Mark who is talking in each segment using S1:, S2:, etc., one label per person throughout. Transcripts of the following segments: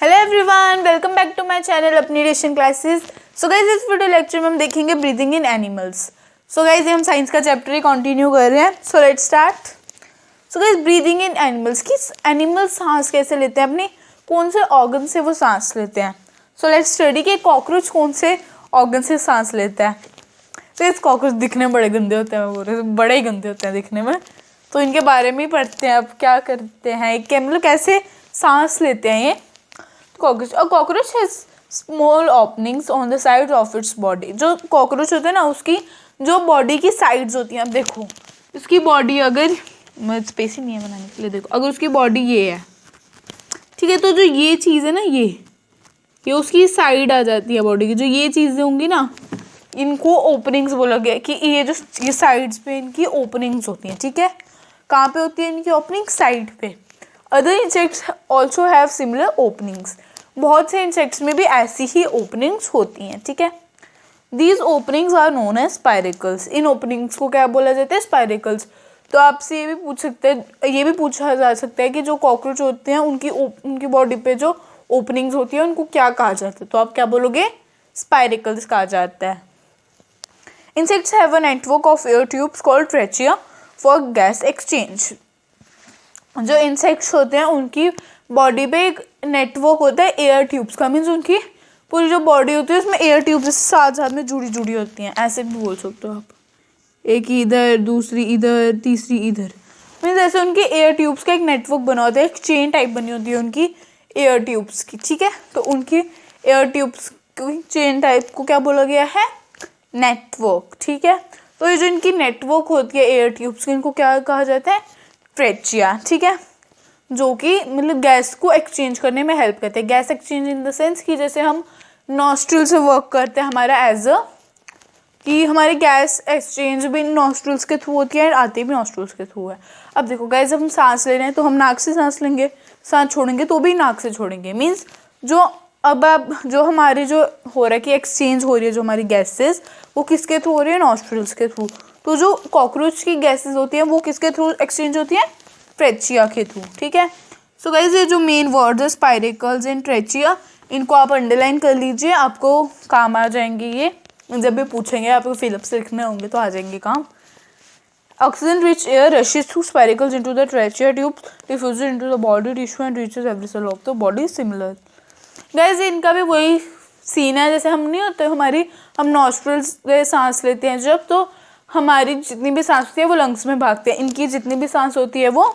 S1: Hello everyone, welcome back to my channel अपनी ration classes. So guys, इस video lecture में हम देखेंगे breathing in animals. So guys, ये हम साइंस का चैप्टर ही कंटिन्यू कर रहे हैं। So let's start. So guys, breathing in animals की एनिमल्स सांस कैसे लेते हैं, अपने कौन से ऑर्गन से वो सांस लेते हैं। सो लेट्स स्टडी कि कॉकरोच कौन से ऑर्गन से सांस लेता है। तो इस कॉकरोच दिखने में बड़े गंदे होते हैं, बोल रहे बड़े ही गंदे होते हैं दिखने में। तो इनके बारे में ही पढ़ते हैं। अब क्या करते हैं, मतलब कैसे सांस लेते हैं ये कॉकरोच। और cockroach has small openings on the side of its body. जो कॉकरोच होते हैं ना, उसकी जो बॉडी की साइड्स होती हैं, अब देखो उसकी बॉडी, अगर स्पेस ही नहीं है बनाने के लिए, देखो अगर उसकी बॉडी ये है, ठीक है, तो जो ये चीज़ है ना, ये उसकी साइड आ जाती है बॉडी की। जो ये चीज़ें होंगी ना, इनको ओपनिंग्स बोला गया कि ये साइड्स पे इनकी ओपनिंग्स होती हैं। ठीक है, कहाँ पे होती है इनकी ओपनिंग? साइड पे। Other insects also have similar openings. बहुत से इंसेक्ट्स में भी ऐसी ही ओपनिंग्स होती हैं। ठीक है, these openings are known as spiracles. इन ओपनिंग्स को क्या बोला जाता है? स्पाइरिकल्स। तो आपसे ये भी पूछा जा सकता है कि जो कॉकरोच होते हैं उनकी बॉडी पे जो ओपनिंग्स होती है उनको क्या कहा जाता है। तो आप क्या बोलोगे? स्पाइरिकल्स कहा जाता है। Insects have a network of air tubes called trachea for gas exchange. जो इंसेक्ट्स होते हैं उनकी बॉडी पे एक नेटवर्क होता है एयर ट्यूब्स का। मीन्स उनकी पूरी जो बॉडी होती है उसमें एयर ट्यूब्स साथ साथ में जुड़ी होती हैं। ऐसे भी बोल सकते हो आप, एक इधर, दूसरी इधर, तीसरी इधर। मीन्स ऐसे उनकी एयर ट्यूब्स का एक नेटवर्क बना होता है, एक चेन टाइप बनी होती है उनकी एयर ट्यूब्स की। ठीक है, तो उनकी एयर ट्यूब्स की चेन टाइप को क्या बोला गया है? नेटवर्क। ठीक है, तो ये जो इनकी नेटवर्क होती है एयर ट्यूब्स की, इनको क्या कहा जाता है? ट्रेचिया। ठीक है, जो कि मतलब गैस को एक्सचेंज करने में हेल्प करते हैं। Gas exchange in the sense कि जैसे हम नॉस्ट्रिल से वर्क करते हैं, हमारा कि हमारी गैस एक्सचेंज भी नॉस्ट्रिल्स के थ्रू होती है और आती भी नॉस्ट्रिल्स के थ्रू है। अब देखो गैस, जब हम सांस ले रहे हैं तो हम नाक से सांस लेंगे, सांस छोड़ेंगे तो भी नाक से छोड़ेंगे। मीन्स जो हमारी जो हो रहा है कि एक्सचेंज हो रही है जो हमारी गैसेस, वो किसके थ्रू हो रही है? नॉस्ट्रिल्स के थ्रू। तो जो कॉकरोच की गैसेस होती हैं वो किसके थ्रू एक्सचेंज होती हैं? ट्रेचिया के थ्रू। ठीक है, सो गाइस, ये जो मेन वर्ड्स है स्पाइरिकल्स एंड ट्रेचिया, इनको आप अंडरलाइन कर लीजिए, आपको काम आ जाएंगे। ये जब भी पूछेंगे, आपको फिलअप से लिखने होंगे तो आ जाएंगे काम। Oxygen rich air rushes through spiracles into the trachea tubes, diffuses into the body tissue and reaches every cell of the body. Similar. Guys, इनका भी वही सीन है जैसे हम नहीं होते, हम नॉस्ट्रल्स से सांस लेते हैं जब, तो हमारी जितनी भी सांस होती है वो लंग्स में भागती है। इनकी जितनी भी सांस होती है वो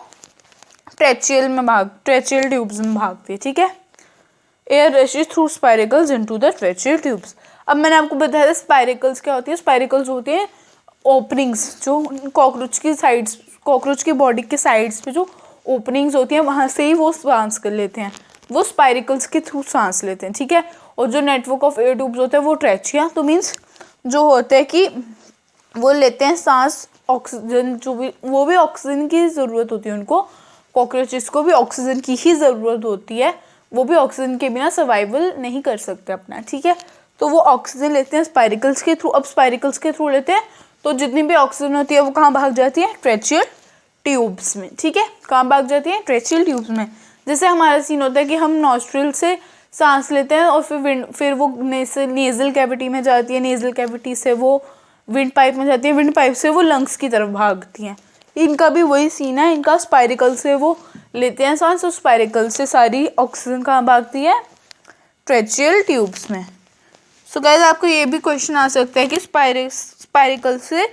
S1: ट्रेचियल ट्यूब्स में भागती है। ठीक है, air rushes through spiracles into the tracheal tubes. अब मैंने आपको बताया स्पाइरिकल्स क्या होती है। स्पाइरिकल्स होती है ओपनिंग्स, जो कॉकरोच की बॉडी के साइड्स पे जो ओपनिंग्स होती हैं वहाँ से ही वो सांस कर लेते हैं, वो स्पाइरिकल्स के थ्रू सांस लेते हैं। ठीक है, और जो नेटवर्क ऑफ एयर ट्यूब्स होते हैं वो ट्रेचिया। तो मीन्स जो होता है कि वो लेते हैं सांस, ऑक्सीजन, वो भी ऑक्सीजन की ज़रूरत होती है उनको। कॉकरोचेस को भी ऑक्सीजन की ही ज़रूरत होती है, वो भी ऑक्सीजन के बिना सर्वाइवल नहीं कर सकते अपना। ठीक है, तो वो ऑक्सीजन लेते हैं स्पाइरिकल्स के थ्रू। अब स्पाइरिकल्स के थ्रू लेते हैं तो जितनी भी ऑक्सीजन होती है वो कहाँ भाग जाती है? ट्रेचियल ट्यूब्स में। ठीक है, कहाँ भाग जाती है? ट्रेचियल ट्यूब्स में। जैसे हमारा सीन होता है कि हम नॉस्ट्रिल से सांस लेते हैं और फिर वो नेजल कैविटी में जाती है, नेजल कैविटी से वो विंड पाइप में जाती है, विंड पाइप से वो लंग्स की तरफ भागती हैं। इनका भी वही सीन है, इनका स्पाइरिकल से वो लेते हैं सांस, और स्पाइरिकल से सारी ऑक्सीजन कहाँ भागती है? ट्रेचियल ट्यूब्स में। सो गाइस, आपको ये भी क्वेश्चन आ सकता है कि स्पाइरिकल से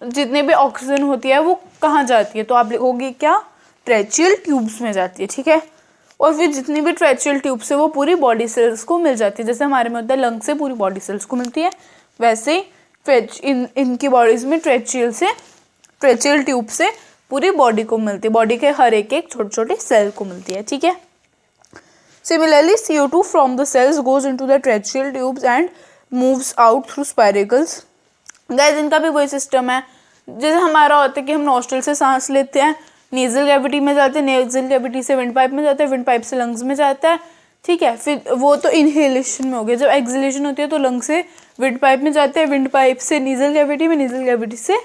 S1: जितने भी ऑक्सीजन होती है वो कहाँ जाती है, तो आप लिखोगे क्या? ट्रेचियल ट्यूब्स में जाती है। ठीक है, और फिर जितनी भी ट्रेचियल ट्यूब्स है वो पूरी बॉडी सेल्स को मिल जाती है। जैसे हमारे में होता है लंग से पूरी बॉडी सेल्स को मिलती है, वैसे इनकी बॉडीज में ट्रेचियल ट्यूब से पूरी बॉडी को मिलती है, बॉडी के हर एक छोटे छोटे सेल को मिलती है। ठीक है, Similarly, CO2 from the cells goes into the tracheal tubes and moves out through spiracles. Guys, इनका भी वही सिस्टम है जैसे हमारा होता है कि हम नॉस्ट्रल से सांस लेते हैं, नेजल कैविटी में जाते हैं, नेजल कैविटी से विंड पाइप में जाते हैं, विंड पाइप से लंग्स में जाता है। ठीक है, फिर वो तो इनहेलेशन में हो गया। जब एक्सहेलेशन होती है तो लंग से विंड पाइप में जाते हैं, विंड पाइप से नेजल कैविटी में, नेजल कैविटी से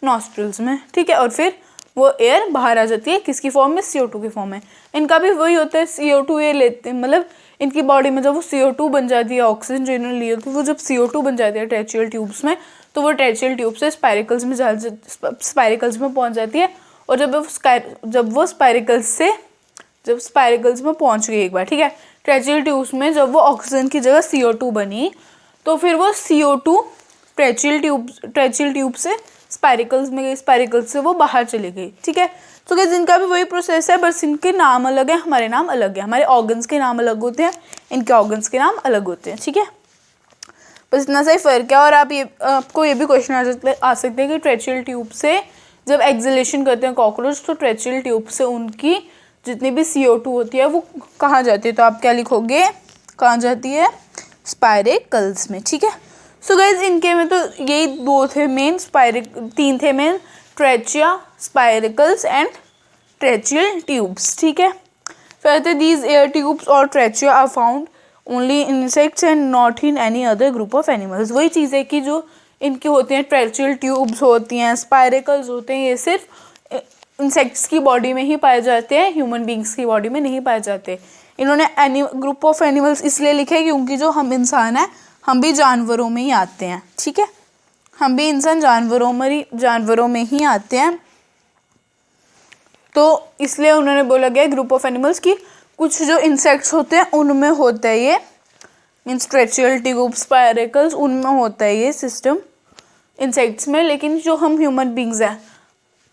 S1: नॉस्ट्रल्स में। ठीक है, और फिर वो एयर बाहर आ जाती है, किसकी फॉर्म में? CO2 की फॉर्म में। इनका भी वही होता है, CO2 ये लेते हैं, मतलब इनकी बॉडी में जब वो CO2 बन जाती है, ऑक्सीजन जो इन्होंने ली होती है वो जब CO2 बन जाती है ट्रेचियल ट्यूब्स में, तो वो ट्रेचियल ट्यूब से स्पाइरिकल्स में पहुंच जाती है। और जब वो स्पाइरिकल्स में पहुंच गई एक बार, ठीक है, ट्रेचियल ट्यूब्स में जब वो ऑक्सीजन की जगह CO2 बनी, तो फिर वो CO2 ट्रेचियल ट्यूब से स्पाइरिकल्स में गई, स्पाइरिकल्स से वो बाहर चली गई, ठीक है। तो गाइस इनका भी वही प्रोसेस है, बस इनके नाम अलग है, हमारे नाम अलग है। हमारे ऑर्गन्स के नाम अलग होते हैं, इनके ऑर्गन्स के नाम अलग होते हैं, ठीक है। बस इतना सा ही फर्क है। और आपको ये भी क्वेश्चन आ सकते हैं कि ट्रेचियल ट्यूब से जब एक्सलेशन करते हैं कॉकरोच, तो ट्रेचियल ट्यूब से उनकी जितनी भी CO2 होती है वो कहाँ जाती है, तो आप क्या लिखोगे, कहाँ जाती है, स्पाइरिकल्स में, ठीक है। सो गाइज इनके में तो यही तीन थे main, trachea, spiracles and tracheal tubes, ठीक है। फिर दीज एयर ट्यूब्स और trachea are found only in insects and not in any other group of animals. वही चीज़ है कि जो इनकी होती हैं, ट्रेचियल ट्यूब्स होती हैं, स्पाइरिकल्स होते हैं, ये सिर्फ इंसेक्ट्स की बॉडी में ही पाए जाते हैं, ह्यूमन बींग्स की बॉडी में नहीं पाए जाते। इन्होंने ग्रुप ऑफ एनिमल्स इसलिए लिखे क्योंकि जो हम इंसान हैं हम भी जानवरों में ही आते हैं, ठीक है, हम भी इंसान जानवरों में ही आते हैं, तो इसलिए उन्होंने बोला गया ग्रुप ऑफ एनिमल्स की कुछ जो इंसेक्ट्स होते हैं उनमें होता है ये, मीन्स ट्रेचियल ट्यूब, स्पाइरिकल्स, उनमें होता है ये सिस्टम इंसेक्ट्स में। लेकिन जो हम ह्यूमन बींग्स हैं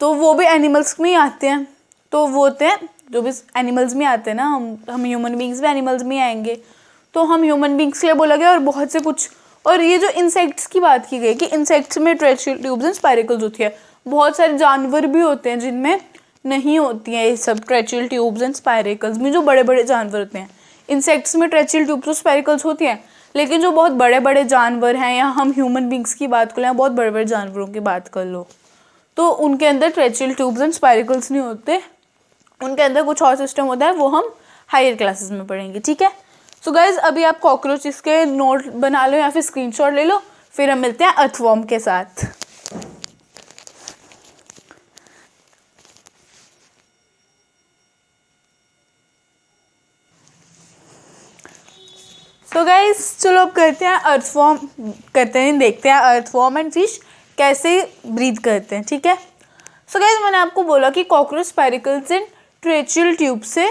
S1: तो वो भी एनिमल्स में ही आते हैं, तो वो होते हैं जो भी एनिमल्स में आते हैं ना, हम ह्यूमन बींग्स भी एनिमल्स में आएंगे, तो हम ह्यूमन बींग्स के लिए बोला गया। और बहुत से कुछ, और ये जो इंसेक्ट्स की बात की गई कि इंसेक्ट्स में ट्रेचियल ट्यूब्स एंड स्पाइरिकल्स होती है, बहुत सारे जानवर भी होते हैं जिनमें नहीं होती हैं ये सब ट्रेचियल ट्यूब्स एंड स्पाइरिकल्स में, जो बड़े बड़े जानवर होते हैं। इंसेक्ट्स में ट्रेचियल ट्यूब्स और स्पाइरिकल्स होती हैं, लेकिन जो बहुत बड़े बड़े जानवर हैं, या हम ह्यूमन बींग्स की बात कर लें, बहुत बड़े बड़े जानवरों की बात कर लो, तो उनके अंदर ट्रेचियल ट्यूब्स एंड स्पाइरिकल्स नहीं होते, उनके अंदर कुछ और सिस्टम होता है, वो हम हायर क्लासेस में पढ़ेंगे, ठीक है। सो गाइज अभी आप कॉकरोचेस के नोट बना लो या फिर स्क्रीनशॉट ले लो, फिर हम मिलते हैं अर्थवॉर्म के साथ। सो गाइज चलो अब देखते हैं अर्थवॉर्म एंड फिश कैसे ब्रीथ करते हैं, ठीक है। सो गाइज मैंने आपको बोला कि कॉकरोच स्पाइरिकल्स एंड ट्रेचियल ट्यूब से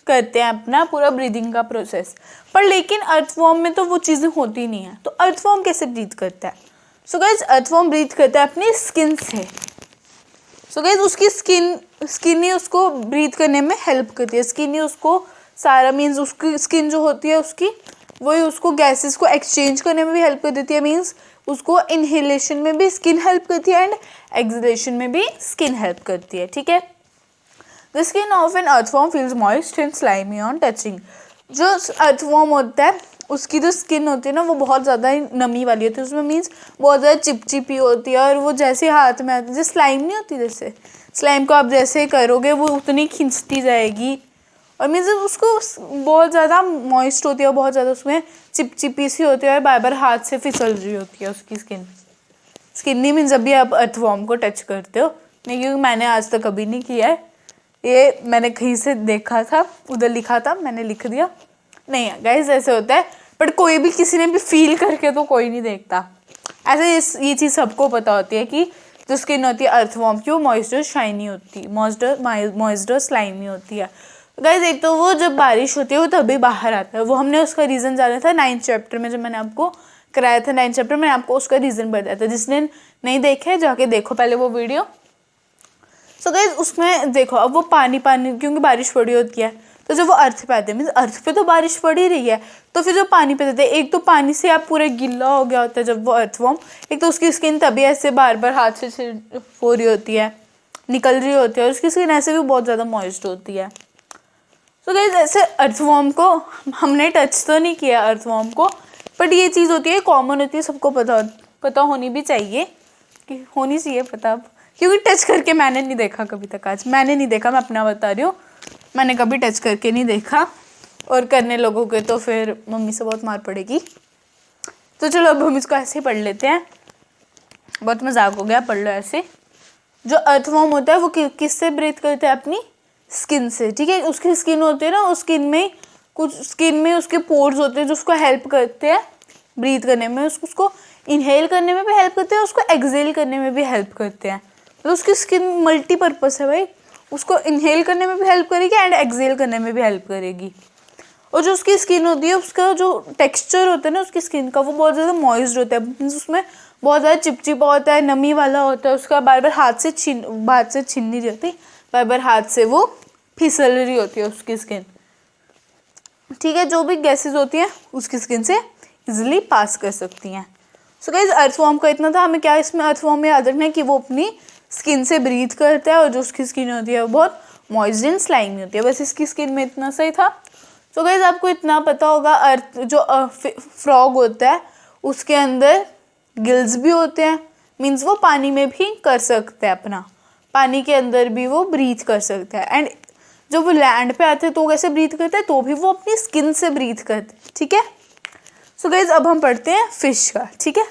S1: करते हैं अपना पूरा ब्रीदिंग का प्रोसेस, पर लेकिन अर्थवॉर्म में तो वो चीज़ें होती नहीं है। तो अर्थवॉर्म कैसे ब्रीथ करता है? सो गाइज अर्थवॉर्म ब्रीथ करता है अपनी स्किन से। सो गाइज उसकी स्किन ही उसको ब्रीथ करने में हेल्प करती है, स्किन ही उसको सारा मीन्स उसकी स्किन जो होती है उसकी वही उसको गैसेस को एक्सचेंज करने में भी हेल्प कर देती है, मीन्स उसको इनहेलेशन में भी स्किन हेल्प करती है एंड एक्सहेलेशन में भी स्किन हेल्प करती है, ठीक है। The skin of an earthworm feels moist and slimy on touching. जो अर्थवॉर्म होता है उसकी जो स्किन होती है ना वो बहुत ज़्यादा नमी वाली होती है, उसमें मीन्स बहुत ज़्यादा चिपचिपी होती है, और वो जैसे हाथ में आती है, जैसे स्लाइम नहीं होती, जैसे स्लाइम को आप जैसे करोगे वो उतनी खिंचती जाएगी, और मीन्स उसको बहुत ज़्यादा मॉइस्ट होती है, बहुत ज़्यादा उसमें चिपचिपी सी होती है, और बार बार हाथ से फिसल रही होती है उसकी स्किन नहीं मीन्स जब भी आप अर्थवॉर्म को टच करते हो, नहीं क्योंकि मैंने आज तक कभी नहीं किया है, ये मैंने कहीं से देखा था, उधर लिखा था मैंने लिख दिया, नहीं गाइस ऐसे होता है, बट कोई भी किसी ने भी फील करके तो कोई नहीं देखता ऐसे। ये चीज़ सबको पता होती है कि जो स्किन होती है अर्थवॉर्म की वो मॉइस्चर शाइनी होती है, मॉइस्चर स्लाइमी होती है। गाइस एक तो वो जब बारिश होती है वो तभी बाहर आता है, वो हमने उसका रीज़न जाना था 9th चैप्टर में, जब मैंने आपको कराया था 9th चैप्टर में, आपको उसका रीज़न बताया था। जिसने नहीं देखा है जाके देखो पहले वो वीडियो। सो गाइस उसमें देखो अब वो पानी क्योंकि बारिश पड़ी होती है, तो जब वो अर्थ पे आते हैं मीन्स अर्थ पे तो बारिश पड़ ही रही है, तो फिर जो पानी पे जाते हैं, एक तो पानी से आप पूरा गिल्ला हो गया होता है जब वो अर्थवॉर्म, एक तो उसकी स्किन तभी ऐसे बार बार हाथ से हो रही होती है, निकल रही होती है, और उसकी स्किन ऐसे भी बहुत ज़्यादा मॉइस्ट होती है। तो गाइस ऐसे अर्थवॉर्म को हमने टच तो नहीं किया अर्थवॉर्म को, बट ये चीज़ होती है कॉमन होती है, सबको पता होनी भी चाहिए, कि होनी चाहिए पता, क्योंकि टच करके मैंने नहीं देखा कभी तक, आज मैंने नहीं देखा, मैं अपना बता रही हूँ, मैंने कभी टच करके नहीं देखा, और करने लोगों के तो फिर मम्मी से बहुत मार पड़ेगी। तो चलो अब हम इसको ऐसे ही पढ़ लेते हैं, बहुत मजाक हो गया, पढ़ लो ऐसे। जो अर्थवॉर्म होता है वो किससे ब्रीथ करता है? अपनी स्किन से, ठीक है। उसकी स्किन होती है ना, उस स्किन में कुछ स्किन में उसके पोर्स होते हैं जो उसको हेल्प करते हैं ब्रीथ करने में, उसको इनहेल करने में भी हेल्प करते हैं, उसको एक्सहेल करने में भी हेल्प करते हैं। तो उसकी स्किन मल्टीपर्पस है भाई, उसको इनहेल करने में भी हेल्प करेगी एंड एक्सहेल करने में भी हेल्प करेगी। और जो उसकी स्किन होती है उसका जो टेक्सचर होता है ना उसकी स्किन का, वो बहुत ज़्यादा मॉइस्ड होता है, मीन्स उसमें बहुत ज़्यादा चिपचिपा होता है, नमी वाला होता है, उसका बार बार हाथ से छीन नहीं रहती, बार बार हाथ से वो फिसल रही होती है उसकी स्किन। ठीक है, जो भी गैसेज होती हैं उसकी स्किन से इजीली पास कर सकती हैं। सो गाइस अर्थवॉर्म का इतना था। हमें क्या इसमें अर्थवॉर्म में याद रखना है कि वो अपनी स्किन से ब्रीथ करता है और जो उसकी स्किन होती है वो बहुत मॉइस्ड एंड स्लाइमी होती है। बस इसकी स्किन में इतना सही था। सो गाइस आपको इतना पता होगा अर्थ जो फ्रॉग होता है उसके अंदर गिल्स भी होते हैं, मीन्स वो पानी में भी कर सकते हैं, अपना पानी के अंदर भी वो ब्रीथ कर सकता है। एंड जब वो लैंड पे आते हैं तो कैसे ब्रीथ करते हैं, तो भी वो अपनी स्किन से ब्रीथ करते हैं। ठीक है, सो गाइज अब हम पढ़ते हैं फिश का। ठीक है,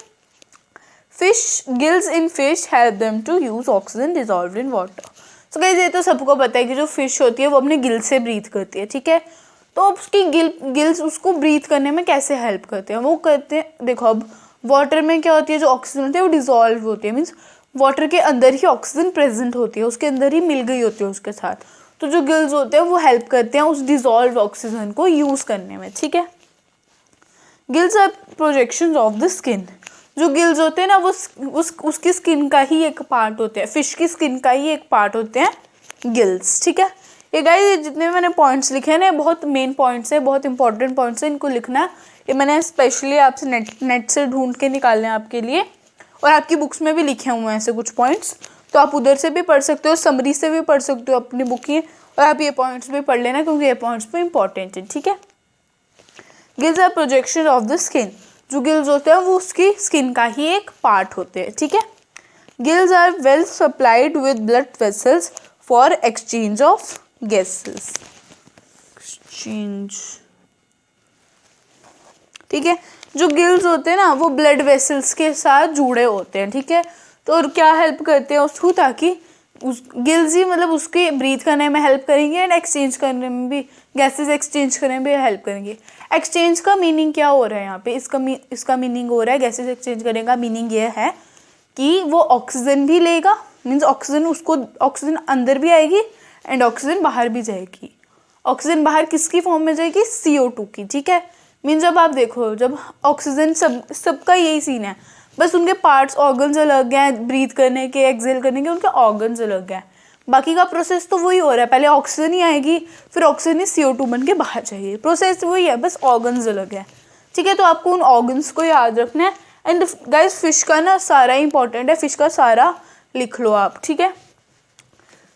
S1: fish gills in fish help them to use oxygen dissolve in water. So guys ये तो सबको पता है कि जो फिश होती है वो अपने गिल से ब्रीथ करती है। ठीक है, तो अब उसकी गिल्स उसको ब्रीथ करने में कैसे हेल्प करते हैं, वो करते हैं, देखो अब वाटर में क्या होती है, जो ऑक्सीजन होती है वो डिजॉल्व होती है, मीन्स वाटर के अंदर ही ऑक्सीजन प्रेजेंट होती है, उसके अंदर ही मिल गई होती है उसके साथ। तो जो गिल्स होते हैं वो हेल्प करते हैं उस डिजॉल्व ऑक्सीजन को यूज़ करने में। ठीक है, gills are projections of the skin. जो गिल्स होते हैं ना वो उसकी स्किन का ही एक पार्ट होते हैं, फिश की स्किन का ही एक पार्ट होते हैं गिल्स। ठीक है, ये गाइस जितने भी मैंने पॉइंट्स लिखे हैं ना बहुत मेन पॉइंट्स है, बहुत इंपॉर्टेंट पॉइंट्स है, इनको लिखना है। ये मैंने स्पेशली आपसे नेट से ढूंढ के निकालने हैं आपके लिए, और आपकी बुक्स में भी लिखे हुए हैं ऐसे कुछ पॉइंट्स, तो आप उधर से भी पढ़ सकते हो, समरी से भी पढ़ सकते हो अपनी बुक की, और आप ये पॉइंट्स भी पढ़ लेना क्योंकि ये पॉइंट्स भी इंपॉर्टेंट है। ठीक है, gills are projection of the skin. जो गिल्स होते हैं वो उसकी स्किन का ही एक पार्ट होते हैं। ठीक है, gills are well supplied with blood vessels for exchange of gases. Exchange, ठीक है, जो गिल्स होते हैं ना वो ब्लड वेसल्स के साथ जुड़े होते हैं। ठीक है, तो और क्या हेल्प करते हैं उसको, ताकि उस गिल्स ही मतलब उसके ब्रीथ करने में हेल्प करेंगे एंड एक्सचेंज करने में भी, गैसेस एक्सचेंज करने में भी हेल्प करेंगे। एक्सचेंज का मीनिंग क्या हो रहा है यहाँ पे, इसका मीनिंग हो रहा है, गैसेस एक्सचेंज करने का मीनिंग ये है कि वो ऑक्सीजन भी लेगा, मीन्स ऑक्सीजन उसको ऑक्सीजन अंदर भी आएगी एंड ऑक्सीजन बाहर भी जाएगी। ऑक्सीजन बाहर किसकी फॉर्म में जाएगी, CO2 की। ठीक है, मीन्स जब आप देखो जब ऑक्सीजन सबका यही सीन है, बस उनके पार्ट्स ऑर्गन्स अलग हैं, ब्रीथ करने के एक्सहेल करने के उनके ऑर्गन्स अलग हैं, बाकी का प्रोसेस तो वही हो रहा है, पहले ऑक्सीजन ही आएगी फिर ऑक्सीजन ही CO2 बन के बाहर जाएगी, प्रोसेस वही है, बस ऑर्गन्स अलग है। ठीक है, तो आपको उन ऑर्गन्स को याद रखना है। एंड गाइस फिश का ना सारा इंपॉर्टेंट है, फिश का सारा लिख लो आप। ठीक है,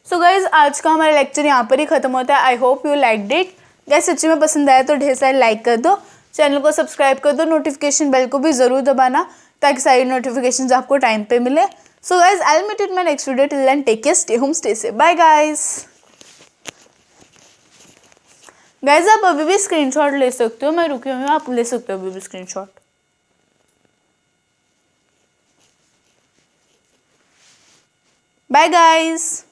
S1: सो गाइज आज का हमारा लेक्चर यहाँ पर ही खत्म होता है। I hope you liked it. Guys सच्ची में पसंद आया तो ढेर सारे लाइक कर दो, चैनल को सब्सक्राइब कर दो, नोटिफिकेशन बेल को भी ज़रूर दबाना ताकि सारी नोटिफिकेशंस आपको टाइम पे मिले। So guys I will meet in my next video, till then take care, stay home, stay safe, bye guys. Guys आप अभी भी स्क्रीनशॉट ले सकते हो, मैं रुकी हुई हूँ, आप ले सकते हो अभी भी स्क्रीनशॉट। Bye guys.